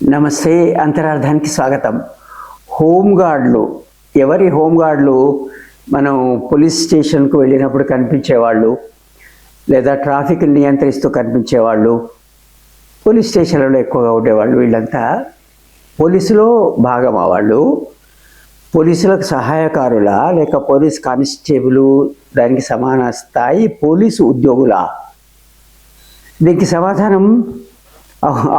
నమస్తే, అంతరార్థానికి స్వాగతం. హోంగార్డులు ఎవరి హోంగార్డులు? మనం పోలీస్ స్టేషన్కు వెళ్ళినప్పుడు కనిపించేవాళ్ళు, లేదా ట్రాఫిక్ నియంత్రిస్తూ కనిపించేవాళ్ళు, పోలీస్ స్టేషన్లలో ఎక్కువగా ఉండేవాళ్ళు. వీళ్ళంతా పోలీసులో భాగమా? వాళ్ళు పోలీసులకు సహాయకారులా, లేక పోలీస్ కానిస్టేబుల్ దానికి సమాన స్థాయి పోలీసు ఉద్యోగులా? దీనికి సమాధానం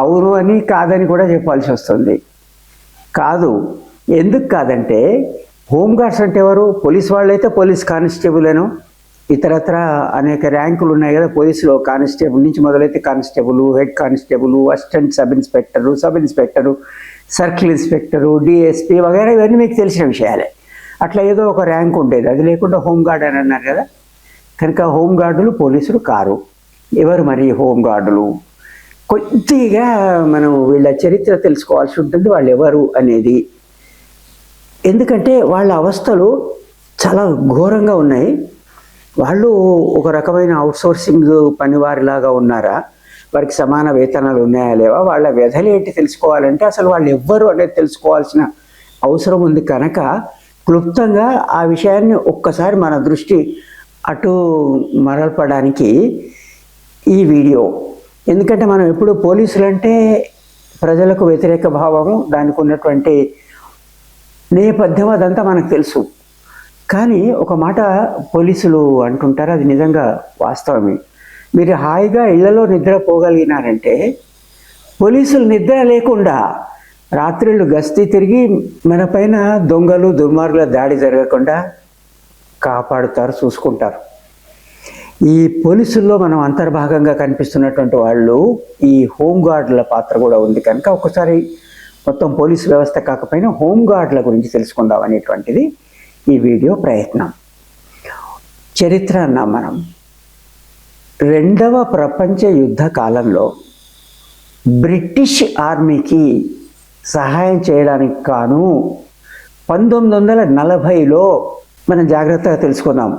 అవును అని కాదని కూడా చెప్పాల్సి వస్తుంది. కాదు. ఎందుకు కాదంటే, హోంగార్డ్స్ అంటే ఎవరు? పోలీస్ వాళ్ళైతే పోలీస్ కానిస్టేబులేను, ఇతరత్ర అనేక ర్యాంకులు ఉన్నాయి కదా పోలీసులో. కానిస్టేబుల్ నుంచి మొదలైతే constable, head constable, assistant sub inspector, circle inspector, DSP వగైరా, ఇవన్నీ మీకు తెలిసిన విషయాలే. అట్లా ఏదో ఒక ర్యాంక్ ఉండేది, అది లేకుండా హోంగార్డ్ అని అన్నారు కదా. కనుక హోంగార్డులు పోలీసులు కారు. ఎవరు మరి హోంగార్డులు? కొద్దిగా మనం వీళ్ళ చరిత్ర తెలుసుకోవాల్సి ఉంటుంది, వాళ్ళు ఎవరు అనేది. ఎందుకంటే వాళ్ళ అవస్థలు చాలా ఘోరంగా ఉన్నాయి. వాళ్ళు ఒక రకమైన అవుట్సోర్సింగ్ పనివారిలాగా ఉన్నారా? వారికి సమాన వేతనాలు ఉన్నాయా లేవా? వాళ్ళ వ్యధలు ఏంటి తెలుసుకోవాలంటే అసలు వాళ్ళు ఎవ్వరు అనేది తెలుసుకోవాల్సిన అవసరం ఉంది. కనుక క్లుప్తంగా ఆ విషయాన్ని ఒక్కసారి మన దృష్టి అటు మరల్పడానికి ఈ వీడియో. ఎందుకంటే మనం ఎప్పుడు పోలీసులు అంటే ప్రజలకు వ్యతిరేక భావము, దానికి ఉన్నటువంటి నేపథ్యం అదంతా మనకు తెలుసు. కానీ ఒక మాట పోలీసులు అంటుంటారు, అది నిజంగా వాస్తవమే. మీరు హాయిగా ఇళ్లలో నిద్రపోగలిగినారంటే, పోలీసులు నిద్ర లేకుండా రాత్రిళ్ళు గస్తీ తిరిగి మన పైన దొంగలు దుర్మార్గుల దాడి జరగకుండా కాపాడుతారు, చూసుకుంటారు. ఈ పోలీసుల్లో మనం అంతర్భాగంగా కనిపిస్తున్నటువంటి వాళ్ళు ఈ హోంగార్డుల పాత్ర కూడా ఉంది. కనుక ఒకసారి మొత్తం పోలీసు వ్యవస్థ కాకపోయినా హోంగార్డుల గురించి తెలుసుకుందాం అనేటువంటిది ఈ వీడియో ప్రయత్నం. చరిత్ర అన్నాం మనం. 2వ ప్రపంచ యుద్ధ కాలంలో బ్రిటిష్ ఆర్మీకి సహాయం చేయడానికి కాను 1940లో మనం జాగ్రత్తగా తెలుసుకుందాం,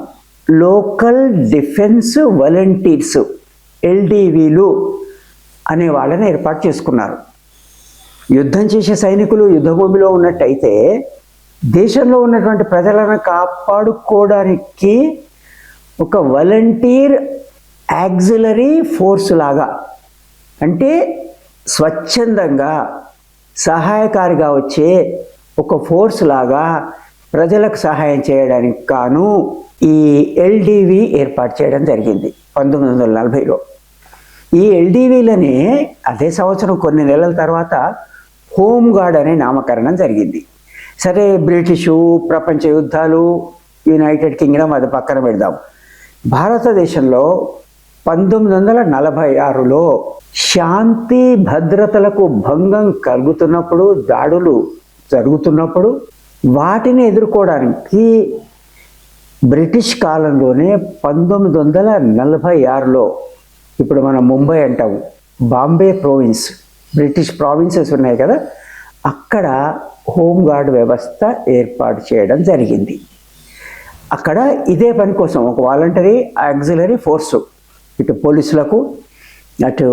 లోకల్ డిఫెన్స్ వాలంటీర్స్, ఎల్డివిలు అనే వాళ్ళని ఏర్పాటు చేసుకున్నారు. యుద్ధం చేసే సైనికులు యుద్ధభూమిలో ఉన్నట్టయితే దేశంలో ఉన్నటువంటి ప్రజలను కాపాడుకోవడానికి ఒక వాలంటీర్ యాక్సిలరీ ఫోర్స్ లాగా, అంటే స్వచ్ఛందంగా సహాయకారిగా వచ్చే ఒక ఫోర్స్ లాగా ప్రజలకు సహాయం చేయడానికి కాను ఈ ఎల్డివి ఏర్పాటు చేయడం జరిగింది 1940లో. ఈ ఎల్డివిలని అదే సంవత్సరం కొన్ని నెలల తర్వాత హోంగార్డ్ అనే నామకరణం జరిగింది. సరే, బ్రిటిషు, ప్రపంచ యుద్ధాలు, యునైటెడ్ కింగ్డమ్ అది పక్కన పెడదాం. భారతదేశంలో 1946లో శాంతి భద్రతలకు భంగం కలుగుతున్నప్పుడు, దాడులు జరుగుతున్నప్పుడు వాటిని ఎదుర్కోవడానికి బ్రిటిష్ కాలంలోనే 1946లో, ఇప్పుడు మనం ముంబై అంటాము, బాంబే ప్రావిన్స్, బ్రిటిష్ ప్రావిన్సెస్ ఉన్నాయి కదా, అక్కడ హోంగార్డ్ వ్యవస్థ ఏర్పాటు చేయడం జరిగింది. అక్కడ ఇదే పని కోసం ఒక వాలంటరీ ఆక్సిలరీ ఫోర్సు, ఇటు పోలీసులకు అటు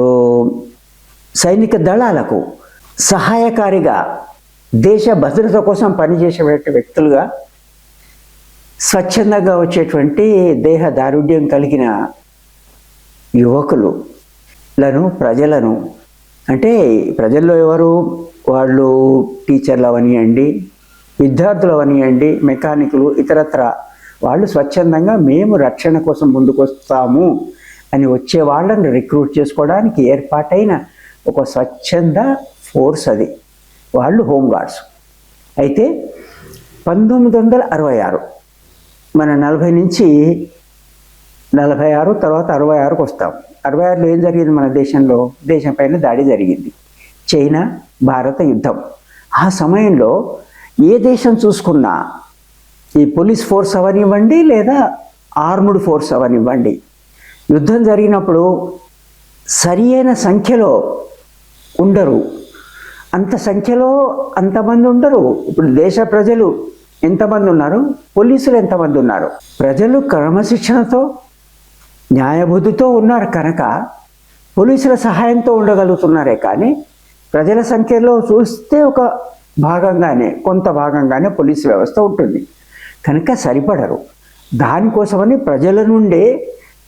సైనిక దళాలకు సహాయకారిగా దేశ భద్రత కోసం పనిచేసే వ్యక్తులుగా, స్వచ్ఛందంగా వచ్చేటువంటి దేహ దారుఢ్యం కలిగిన యువకులను, ప్రజలను, అంటే ప్రజల్లో ఎవరు? వాళ్ళు టీచర్లు అవనియండి, విద్యార్థులు అవనియండి, మెకానికులు, ఇతరత్ర వాళ్ళు స్వచ్ఛందంగా మేము రక్షణ కోసం ముందుకు వస్తాము అని వచ్చే వాళ్ళని రిక్రూట్ చేసుకోవడానికి ఏర్పాటైన ఒక స్వచ్ఛంద ఫోర్స్ అది. వాళ్ళు హోంగార్డ్స్. అయితే 1966, మన 40 నుంచి 46 తర్వాత 66కు వస్తాం. 66లో ఏం జరిగింది? మన దేశంలో దేశం పైన దాడి జరిగింది, చైనా భారత యుద్ధం. ఆ సమయంలో ఏ దేశం చూసుకున్నా, ఈ పోలీస్ ఫోర్స్ అవనివ్వండి లేదా ఆర్మ్డ్ ఫోర్స్ అవనివ్వండి, యుద్ధం జరిగినప్పుడు సరి అయిన సంఖ్యలో ఉండరు. అంత సంఖ్యలో అంతమంది ఉండరు. ఇప్పుడు దేశ ప్రజలు ఎంతమంది ఉన్నారు, పోలీసులు ఎంతమంది ఉన్నారు? ప్రజలు క్రమశిక్షణతో, న్యాయబుద్ధితో ఉన్నారు కనుక పోలీసుల సహాయంతో ఉండగలుగుతున్నారే కానీ ప్రజల సంఖ్యలో చూస్తే ఒక భాగంగానే, కొంత భాగంగానే పోలీసు వ్యవస్థ ఉంటుంది కనుక సరిపడరు. దానికోసమని ప్రజల నుండే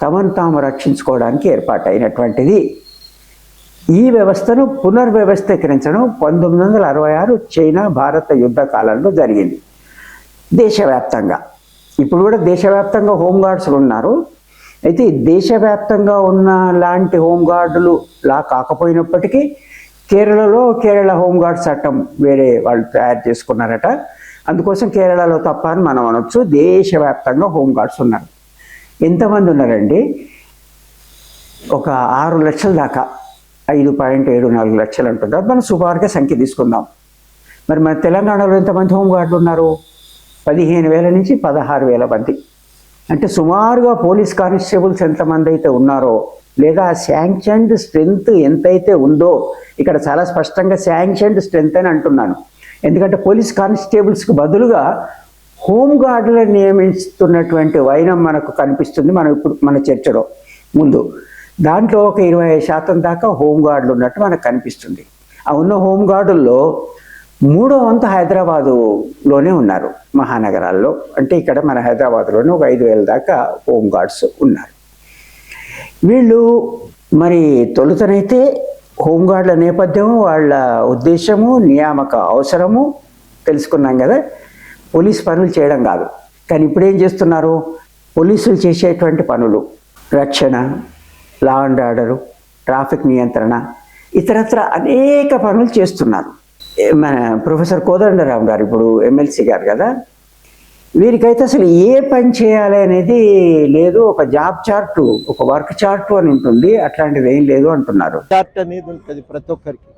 తమను తాము రక్షించుకోవడానికి ఏర్పాటైనటువంటిది ఈ వ్యవస్థను పునర్వ్యవస్థీకరించడం 1966 చైనా భారత యుద్ధ కాలంలో జరిగింది దేశవ్యాప్తంగా. ఇప్పుడు కూడా దేశవ్యాప్తంగా హోంగార్డ్స్ ఉన్నారు. అయితే దేశవ్యాప్తంగా ఉన్న లాంటి హోంగార్డులు లా కాకపోయినప్పటికీ కేరళలో కేరళ హోంగార్డ్ చట్టం వేరే వాళ్ళు తయారు చేసుకున్నారట. అందుకోసం కేరళలో తప్ప అని మనం అనొచ్చు. దేశవ్యాప్తంగా హోంగార్డ్స్ ఉన్నారు. ఎంతమంది ఉన్నారండి? ఒక 6 లక్షల దాకా, 5.74 లక్షలు అంటున్నారు. మనం సుమారుగా సంఖ్య తీసుకుందాం. మరి మన తెలంగాణలో ఎంతమంది హోంగార్డులు ఉన్నారు? 15,000 నుంచి 16,000 మంది. అంటే సుమారుగా పోలీస్ కానిస్టేబుల్స్ ఎంతమంది అయితే ఉన్నారో, లేదా శాంక్షన్డ్ స్ట్రెంత్ ఎంతైతే ఉందో, ఇక్కడ చాలా స్పష్టంగా శాంక్షన్డ్ స్ట్రెంత్ అని అంటున్నాను. ఎందుకంటే పోలీస్ కానిస్టేబుల్స్కి బదులుగా హోంగార్డులను నియమిస్తున్నటువంటి వైనం మనకు కనిపిస్తుంది. మనం ఇప్పుడు మన చర్చలో ముందు దాంట్లో ఒక 25% దాకా హోంగార్డులు ఉన్నట్టు మనకు కనిపిస్తుంది. ఆ ఉన్న హోంగార్డుల్లో 3వ వంతు హైదరాబాదులోనే ఉన్నారు, మహానగరాల్లో. అంటే ఇక్కడ మన హైదరాబాద్లోనే ఒక 5,000 దాకా హోంగార్డ్స్ ఉన్నారు. వీళ్ళు మరి తొలుతనైతే హోంగార్డుల నేపథ్యము, వాళ్ళ ఉద్దేశము, నియామక అవసరము తెలుసుకున్నాం కదా. పోలీస్ పనులు చేయడం కాదు. కానీ ఇప్పుడు ఏం చేస్తున్నారు? పోలీసులు చేసేటువంటి పనులు రక్షణ, లా అండ్ ఆర్డరు, ట్రాఫిక్ నియంత్రణ, ఇతరత్ర అనేక పనులు చేస్తున్నారు. మన ప్రొఫెసర్ కోదండరాం గారు ఇప్పుడు ఎమ్మెల్సీ గారు కదా, వీరికైతే అసలు ఏ పని చేయాలి అనేది లేదు. ఒక జాబ్ చార్టు, ఒక వర్క్ చార్టు అని ఉంటుంది, అట్లాంటిది ఏం లేదు అంటున్నారు. చార్ట్ అనేది ఉంటుంది ప్రతి ఒక్కరికి.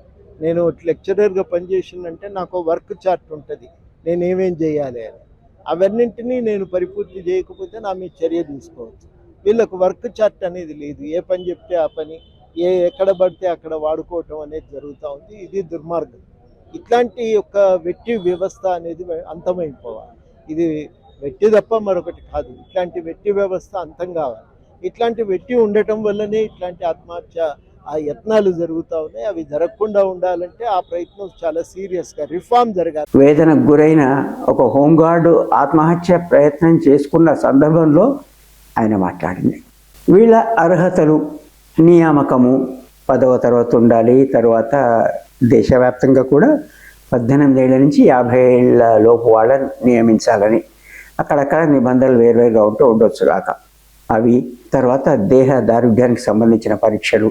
నేను లెక్చరర్గా పనిచేసిందంటే నాకు వర్క్ చార్ట్ ఉంటుంది, నేను ఏమేం చేయాలి అని. అవన్నింటినీ నేను పరిపూర్తి చేయకపోతే నా మీద చర్య తీసుకోవచ్చు. వీళ్ళకు వర్క్ చార్ట్ అనేది లేదు. ఏ పని చెప్తే ఆ పని, ఎక్కడ పడితే అక్కడ వాడుకోవటం అనేది జరుగుతూ ఉంది. ఇది దుర్మార్గం. ఇట్లాంటి యొక్క వెట్టి వ్యవస్థ అనేది అంతమైపోవాలి. ఇది వెట్టి తప్ప మరొకటి కాదు. ఇట్లాంటి వెట్టి వ్యవస్థ అంతం కావాలి. ఇట్లాంటి వెట్టి ఉండటం వల్లనే ఇట్లాంటి ఆత్మహత్య ఆ యత్నాలు జరుగుతూ ఉన్నాయి. అవి జరగకుండా ఉండాలంటే ఆ ప్రయత్నం చాలా సీరియస్గా రిఫార్మ్ జరగాలి. వేదనకు గురైన ఒక హోంగార్డు ఆత్మహత్య ప్రయత్నం చేసుకున్న సందర్భంలో ఆయన మాట్లాడింది. వీళ్ళ అర్హతలు, నియామకము 10వ తరగతి ఉండాలి, తర్వాత దేశవ్యాప్తంగా కూడా 18 ఏళ్ల నుంచి 50 ఏళ్ల లోపు వాళ్ళని నియమించాలని. అక్కడక్కడ నిబంధనలు వేరువేరుగా ఉంటూ ఉండొచ్చు కాక అవి. తర్వాత దేహ దారుఢ్యానికి సంబంధించిన పరీక్షలు,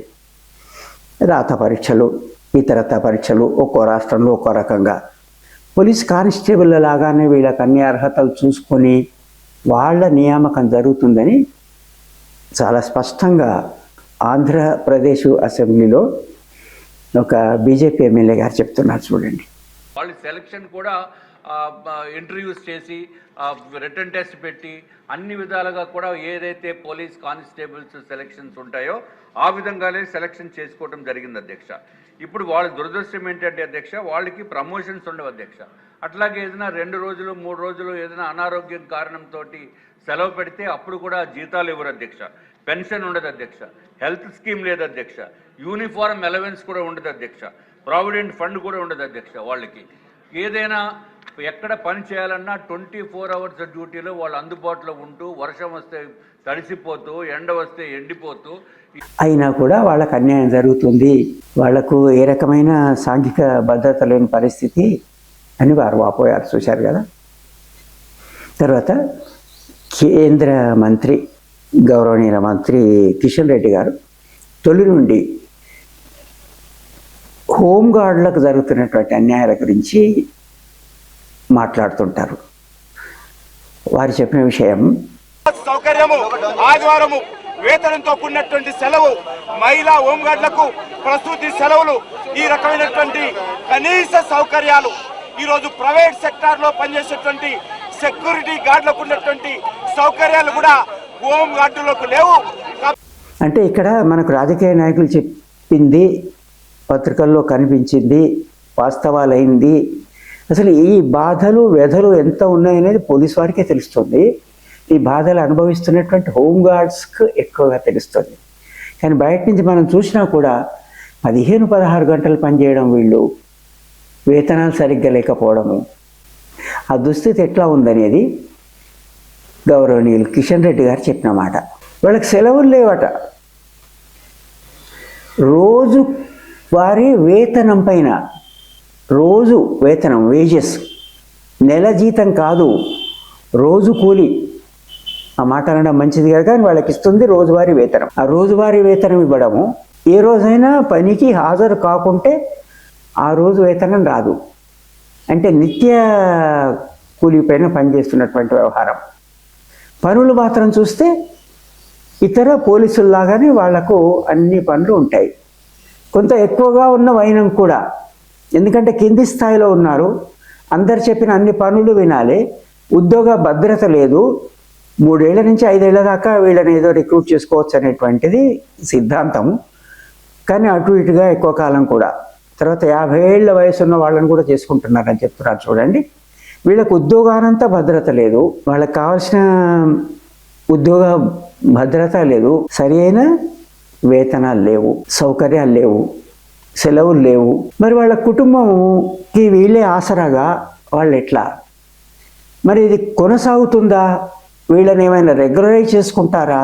రాత పరీక్షలు, ఇతరత పరీక్షలు ఒక్కో రాష్ట్రంలో ఒక్కో రకంగా. పోలీస్ కానిస్టేబుల్ లాగానే వీళ్ళకి అన్ని అర్హతలు చూసుకొని వాళ్ళ నియామకం జరుగుతుందని చాలా స్పష్టంగా ఆంధ్రప్రదేశ్ అసెంబ్లీలో ఒక బీజేపీ ఎమ్మెల్యే గారు చెప్తున్నారు. చూడండి, వాళ్ళు సెలక్షన్ కూడా ఇంటర్వ్యూస్ చేసి రిటర్న్ టెస్ట్ పెట్టి అన్ని విధాలుగా కూడా ఏదైతే పోలీస్ కానిస్టేబుల్స్ సెలక్షన్స్ ఉంటాయో ఆ విధంగానే సెలక్షన్ చేసుకోవడం జరిగింది అధ్యక్ష. ఇప్పుడు వాళ్ళ దురదృష్టం ఏంటంటే అధ్యక్ష, వాళ్ళకి ప్రమోషన్స్ ఉండవు అధ్యక్ష. అట్లాగే ఏదైనా 2 రోజులు 3 రోజులు ఏదైనా అనారోగ్యం కారణంతో సెలవు పెడితే అప్పుడు కూడా జీతాలు ఇవ్వరు అధ్యక్ష, పెన్షన్ ఉండదు అధ్యక్ష, హెల్త్ స్కీమ్ లేదు అధ్యక్ష, యూనిఫారం అలవెన్స్ కూడా ఉండదు అధ్యక్ష, ప్రావిడెంట్ ఫండ్ కూడా ఉండదు అధ్యక్ష. వాళ్ళకి ఏదైనా ఎక్కడ పని చేయాలన్నా 24 అవర్స్ డ్యూటీలో వాళ్ళు అందుబాటులో ఉంటూ, వర్షం వస్తే తడిసిపోతూ, ఎండ వస్తే ఎండిపోతూ, అయినా కూడా వాళ్ళకు అన్యాయం జరుగుతుంది, వాళ్లకు ఏ రకమైన సాంఘిక భద్రత లేని పరిస్థితి అని వారు వాపోయారు. చూశారు కదా. తర్వాత కేంద్ర మంత్రి, గౌరవనీయ మంత్రి కిషన్ రెడ్డి గారు తొలి నుండి హోంగార్డులకు జరుగుతున్నటువంటి అన్యాయాల గురించి మాట్లాడుతుంటారు. వారు చెప్పిన విషయం, సౌకర్యము ఆదివారము వేతనంతో కూడినటువంటి సెలవు, మహిళా హోంగార్డులకు ప్రసూతి సెలవులు, ఈ రకమైనటువంటి కనీస సౌకర్యాలు ఈరోజు ప్రైవేట్ సెక్టార్లో పనిచేసేటువంటి సెక్యూరిటీ గార్డులకు ఉన్నటువంటి సౌకర్యాలు కూడా హోంగార్డులకు లేవు. అంటే ఇక్కడ మనకు రాజకీయ నాయకులు చెప్పింది, పత్రికల్లో కనిపించింది, వాస్తవాలైంది. అసలు ఈ బాధలు వ్యధలు ఎంత ఉన్నాయనేది పోలీసు వారికే తెలుస్తుంది. ఈ బాధలు అనుభవిస్తున్నటువంటి హోంగార్డ్స్కి ఎక్కువగా తెలుస్తుంది. కానీ బయట నుంచి మనం చూసినా కూడా 15-16 గంటలు పనిచేయడం, వీళ్ళు వేతనాలు సరిగ్గా లేకపోవడము, ఆ దుస్థితి ఎట్లా ఉందనేది గౌరవనీయులు కిషన్ రెడ్డి గారు చెప్పిన మాట. వాళ్ళకి సెలవులు లేవట. రోజు వారి వేతనం పైన, రోజు వేతనం, వేజెస్, నెల జీతం కాదు, రోజు కూలి. ఆ మాట అనడం మంచిది కాదు, కానీ వాళ్ళకి ఇస్తుంది రోజువారీ వేతనం. ఆ రోజువారీ వేతనం ఇవ్వడము, ఏ రోజైనా పనికి హాజరు కాకుంటే ఆ రోజు వేతనం రాదు. అంటే నిత్య కూలి పైన పనిచేస్తున్నటువంటి వ్యవహారం. పనులు మాత్రం చూస్తే ఇతర పోలీసుల్లాగానే వాళ్లకు అన్ని పనులు ఉంటాయి. కొంత ఎక్కువగా ఉన్న వైనం కూడా, ఎందుకంటే కింది స్థాయిలో ఉన్నారు, అందరు చెప్పిన అన్ని పనులు వినాలి, ఉద్యోగ భద్రత లేదు, 3 ఏళ్ల నుంచి 5 ఏళ్ల దాకా వీళ్ళని ఏదో రిక్రూట్ చేసుకోవచ్చు అనేటువంటిది సిద్ధాంతము. కానీ అటు ఇటుగా ఎక్కువ కాలం కూడా, తర్వాత 50 ఏళ్ల వయసు ఉన్న వాళ్ళని కూడా చేసుకుంటున్నారని చెప్తున్నారు. చూడండి, వీళ్ళకు ఉద్యోగానంతా భద్రత లేదు, వాళ్ళకి కావాల్సిన ఉద్యోగ భద్రత లేదు, సరి అయిన వేతనాలు లేవు, సౌకర్యాలు లేవు, సెలవులు లేవు. మరి వాళ్ళ కుటుంబంకి వీళ్ళే ఆసరాగా వాళ్ళు ఎట్లా? మరి ఇది కొనసాగుతుందా? వీళ్ళని ఏమైనా రెగ్యులరైజ్ చేసుకుంటారా?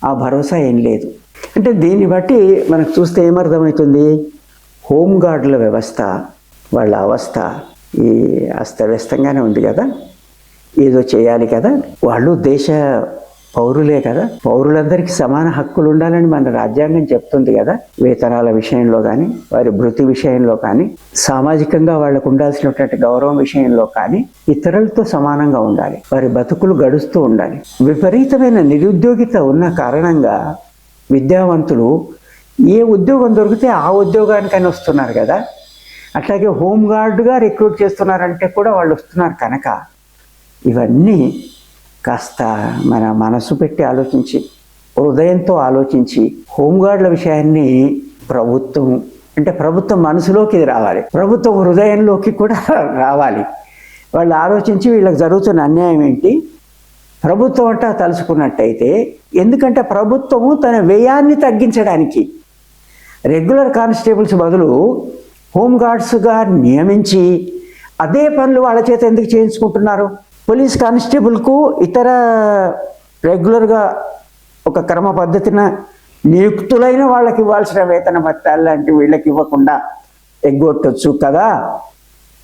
ఆ భరోసా ఏం లేదు. అంటే దీన్ని బట్టి మనకు చూస్తే ఏమర్థమవుతుంది? హోంగార్డుల వ్యవస్థ, వాళ్ళ అవస్థ ఈ అస్తవ్యస్తంగానే ఉంది కదా. ఏదో చేయాలి కదా, వాళ్ళు దేశ పౌరులే కదా, పౌరులందరికీ సమాన హక్కులు ఉండాలని మన రాజ్యాంగం చెప్తుంది కదా. వేతనాల విషయంలో కానీ, వారి భృతి విషయంలో కానీ, సామాజికంగా వాళ్ళకు ఉండాల్సినటువంటి గౌరవం విషయంలో కానీ ఇతరులతో సమానంగా ఉండాలి, వారి బతుకులు గడుస్తూ ఉండాలి. విపరీతమైన నిరుద్యోగిత ఉన్న కారణంగా విద్యావంతులు ఏ ఉద్యోగం దొరికితే ఆ ఉద్యోగానికని వస్తున్నారు కదా. అట్లాగే హోంగార్డుగా రిక్రూట్ చేస్తున్నారంటే కూడా వాళ్ళు వస్తున్నారు కనుక ఇవన్నీ కాస్త మన మనసు పెట్టి ఆలోచించి, హృదయంతో ఆలోచించి, హోంగార్డుల విషయాన్ని ప్రభుత్వం మనసులోకి ఇది రావాలి, ప్రభుత్వం హృదయంలోకి కూడా రావాలి. వాళ్ళు ఆలోచించి వీళ్ళకి జరుగుతున్న అన్యాయం ఏంటి, ప్రభుత్వం అంటా తలుచుకున్నట్టయితే, ఎందుకంటే ప్రభుత్వము తన వ్యయాన్ని తగ్గించడానికి రెగ్యులర్ కానిస్టేబుల్స్ బదులు హోంగార్డ్స్గా నియమించి అదే పనులు వాళ్ళ చేత ఎందుకు చేయించుకుంటున్నారు? పోలీస్ కానిస్టేబుల్కు ఇతర రెగ్యులర్గా ఒక క్రమ పద్ధతిన నియుక్తులైన వాళ్ళకి ఇవ్వాల్సిన వేతన భత్యాలు లాంటి వీళ్ళకి ఇవ్వకుండా ఎగ్గొట్టొచ్చు కదా.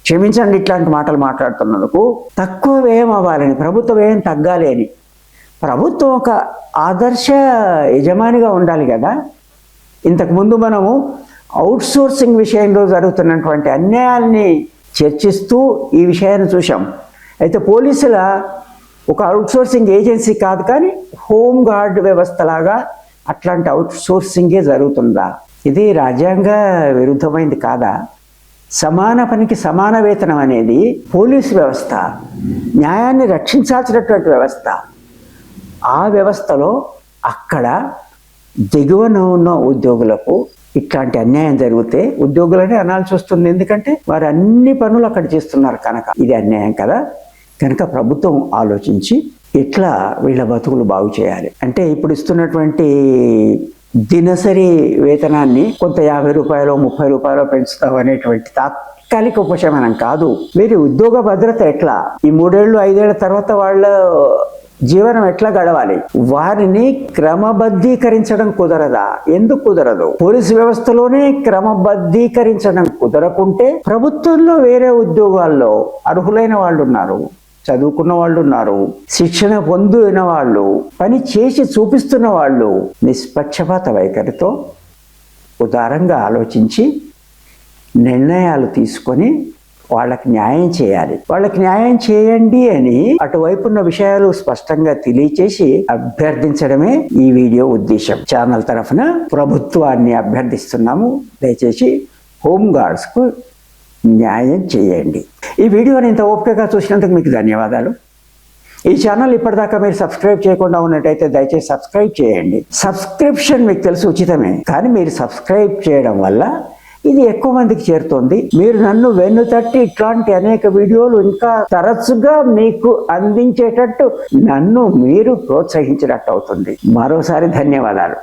క్షమించండి ఇట్లాంటి మాటలు మాట్లాడుతున్నందుకు. తక్కువ వ్యయం అవ్వాలని, ప్రభుత్వ వ్యయం తగ్గాలి అని, ప్రభుత్వం ఒక ఆదర్శ యజమానిగా ఉండాలి కదా. ఇంతకుముందు మనము అవుట్సోర్సింగ్ విషయంలో జరుగుతున్నటువంటి అన్యాయాల్ని చర్చిస్తూ ఈ విషయాన్ని చూసాం. అయితే పోలీసుల ఒక అవుట్సోర్సింగ్ ఏజెన్సీ కాదు, కానీ హోంగార్డ్ వ్యవస్థలాగా అట్లాంటి అవుట్సోర్సింగే జరుగుతుందా? ఇది రాజ్యాంగ విరుద్ధమైంది కాదా? సమాన పనికి సమాన వేతనం అనేది పోలీసు వ్యవస్థ, న్యాయాన్ని రక్షించాల్సినటువంటి వ్యవస్థ. ఆ వ్యవస్థలో అక్కడ దిగువన ఉన్న ఉద్యోగులకు ఇట్లాంటి అన్యాయం జరిగితే ఉద్యోగులనే అనాల్సి వస్తుంది. ఎందుకంటే వారు అన్ని పనులు అక్కడ చేస్తున్నారు కనుక ఇది అన్యాయం కదా. కనుక ప్రభుత్వం ఆలోచించి ఎట్లా వీళ్ళ బతుకులు బాగు చేయాలి అంటే, ఇప్పుడు ఇస్తున్నటువంటి దినసరి వేతనాన్ని కొంత 50 రూపాయలు 30 రూపాయలు పెంచుతాం అనేటువంటి తాత్కాలిక ఉపశమనం కాదు. వీరి ఉద్యోగ భద్రత ఎట్లా, ఈ 3 ఏళ్ళు 5 ఏళ్ల తర్వాత వాళ్ళ జీవనం ఎట్లా గడవాలి, వారిని క్రమబద్ధీకరించడం కుదరదా? ఎందుకు కుదరదు? పోలీసు వ్యవస్థలోనే క్రమబద్ధీకరించడం కుదరకుంటే ప్రభుత్వంలో వేరే ఉద్యోగాల్లో అర్హులైన వాళ్ళు ఉన్నారు, చదువుకున్న వాళ్ళు ఉన్నారు, శిక్షణ పొందిన వాళ్ళు, పని చేసి చూపిస్తున్న వాళ్ళు నిష్పక్షపాత వైఖరితో ఉదారంగా ఆలోచించి నిర్ణయాలు తీసుకొని వాళ్ళకి న్యాయం చేయాలి. వాళ్ళకి న్యాయం చేయండి అని అటువైపు ఉన్న విషయాలు స్పష్టంగా తెలియచేసి అభ్యర్థించడమే ఈ వీడియో ఉద్దేశం. ఛానల్ తరఫున ప్రభుత్వాన్ని అభ్యర్థిస్తున్నాము, దయచేసి హోంగార్డ్స్ కు న్యాయం చేయండి. ఈ వీడియోని ఇంత ఓపికగా చూసినందుకు మీకు ధన్యవాదాలు. ఈ ఛానల్ ఇప్పటిదాకా మీరు సబ్స్క్రైబ్ చేయకుండా ఉన్నట్టయితే దయచేసి సబ్స్క్రైబ్ చేయండి. సబ్స్క్రిప్షన్ మీకు తెలుసు ఉచితమే, కానీ మీరు సబ్స్క్రైబ్ చేయడం వల్ల ఇది ఎక్కువ మందికి చేరుతోంది. మీరు నన్ను వెన్ను తట్టి ఇట్లాంటి అనేక వీడియోలు ఇంకా తరచుగా మీకు అందించేటట్టు నన్ను మీరు ప్రోత్సహించినట్టు అవుతుంది. మరోసారి ధన్యవాదాలు.